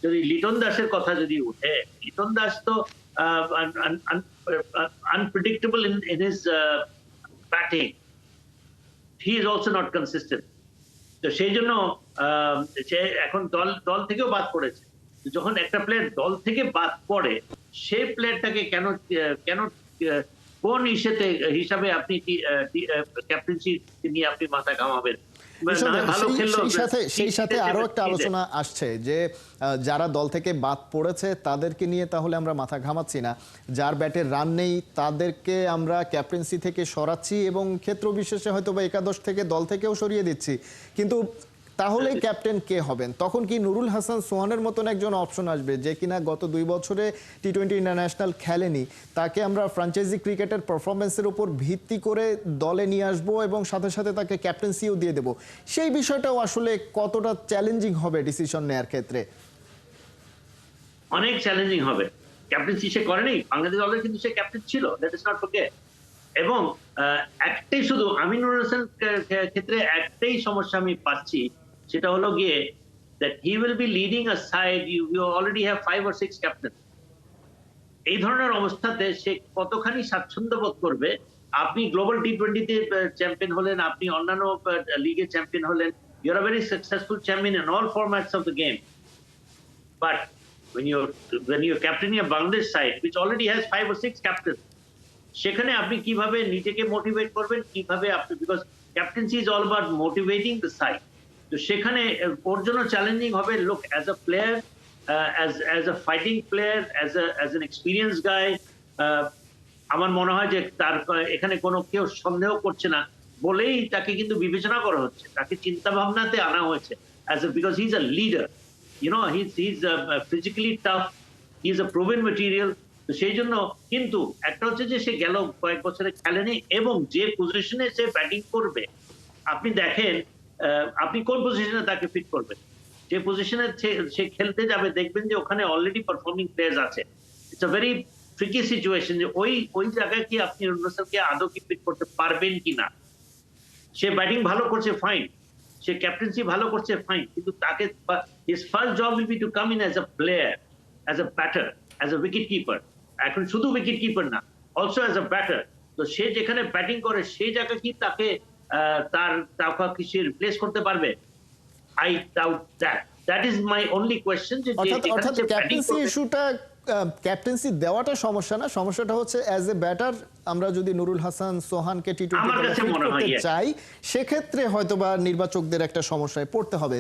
যদি লিটন দাসের কথা যদি উঠে, লিটন দাস তো unpredictable in his batting. He is also not consistent. তো সেই জন্য সে এখন দল থেকেও বাদ পড়েছে। যখন একটা প্লেয়ার দল থেকে বাদ পড়ে, সেই প্লেয়ারটাকে কেন কোন হিসাবে আপনি ক্যাপ্টেন্সি নিয়ে আপনি মাথা ঘামাবেন? সেই সাথে আরো একটা আলোচনা আসছে যে যারা দল থেকে বাদ পড়েছে তাদেরকে নিয়ে তাহলে আমরা মাথা ঘামাচ্ছি না, যার ব্যাটে রান নেই তাদেরকে আমরা ক্যাপ্টেন্সি থেকে সরাচ্ছি এবং ক্ষেত্র বিশেষে হয়তো বা একাদশ থেকে দল থেকেও সরিয়ে দিচ্ছি। কিন্তু তাহলে ক্যাপ্টেন কে হবেন? তখন কি নুরুল হাসান সোহানের মতন একজন অপশন আসবে যে কিনা গত 2 বছরে টি-20 ইন্টারন্যাশনাল খেলেনি, তাকে আমরা ফ্র্যাঞ্চাইজি ক্রিকেটের পারফরমেন্সের উপর ভিত্তি করে দলে নিয়ে আসবো এবং সাথে সাথে তাকে ক্যাপ্টেন্সিও দিয়ে দেব? সেই বিষয়টাও আসলে কতটা চ্যালেঞ্জিং হবে ডিসিশন নেওয়ার ক্ষেত্রে? অনেক চ্যালেঞ্জিং হবে। ক্যাপ্টেন্সি সে করেনি, বাংলাদেশ দলের কিন্তু সে ক্যাপ্টেন ছিল, লেট আস নট ফরগেট। এবং একটাই শুধু আমি নুরুল হাসান ক্ষেত্রে একটাই সমস্যা আমি পাচ্ছি, সেটা হলো গিয়ে that he will be leading a side, you already have 5 or 6 captains. এই ধরনের অবস্থাতে সে কতখানি স্বাচ্ছন্দ্য বোধ করবে? আপনি গ্লোবাল টি-20 তে চ্যাম্পিয়ন হলেন, আপনি অন্যান্য লিগে চ্যাম্পিয়ন হলেন, you are a very successful champion in all formats of the game. But when you're captaining a Bangladesh side which already has 5 or 6 captains, সেখানে আপনি কিভাবে নিজেকে মোটিভেট করবেন, কিভাবে আপনি, because captaincy is all about motivating the side. তো সেখানে ওর জন্য চ্যালেঞ্জিং হবে। Look, as a player, as a fighting player, as an experience guy, আমার মনে হয় যে তার এখানে কোনো কেউ সন্দেহ করছে না বলেই তাকে কিন্তু বিবেচনা করা হচ্ছে, তাকে চিন্তা ভাবনাতে আনা হয়েছে because he is a leader, he is physically tough, he is a proven material. তো সেই জন্য কিন্তু একটা হচ্ছে যে সে গেল কয়েক বছরে খেলেনি, এবং যে পজিশনে সে ব্যাটিং করবে, আপনি দেখেন আপনি কোন পজিশনে তাকে ফিট করবেন। যে পজিশনে সে খেলতে যাবে দেখবেন যে ওখানে অলরেডি পারফর্মিং প্লেয়ার্স আছে। It's a very tricky situation যে ওই জায়গায় কি আপনি রুনসালকে আদৌ কি ফিট করতে পারবেন কিনা। সে ব্যাটিং ভালো করছে, ফাইন, সে ক্যাপ্টেন্সি ভালো করছে, ফাইন, কিন্তু তাকে his first job will be to come in as a player, as a batter, as a wicket keeper. এখন শুধু উইকেট কিপার না, অলসো অ্যাজ আ ব্যাটার। তো সে যেখানে ব্যাটিং করে সেই জায়গা কি তাকে তার টাকা কি সে রিপ্লেস করতে পারবে? I doubt that. That is my only question. যে অর্থাৎ ক্যাপ্টেন্সি ইস্যুটা, ক্যাপ্টেন্সি দেওয়াটা সমস্যা না, সমস্যাটা হচ্ছে অ্যাজ এ ব্যাটার আমরা যদি নুরুল হাসান সোহানকে টি-20 করতে চাই, সেক্ষেত্রে হয়তোবা নির্বাচকদের একটা সমস্যায় পড়তে হবে।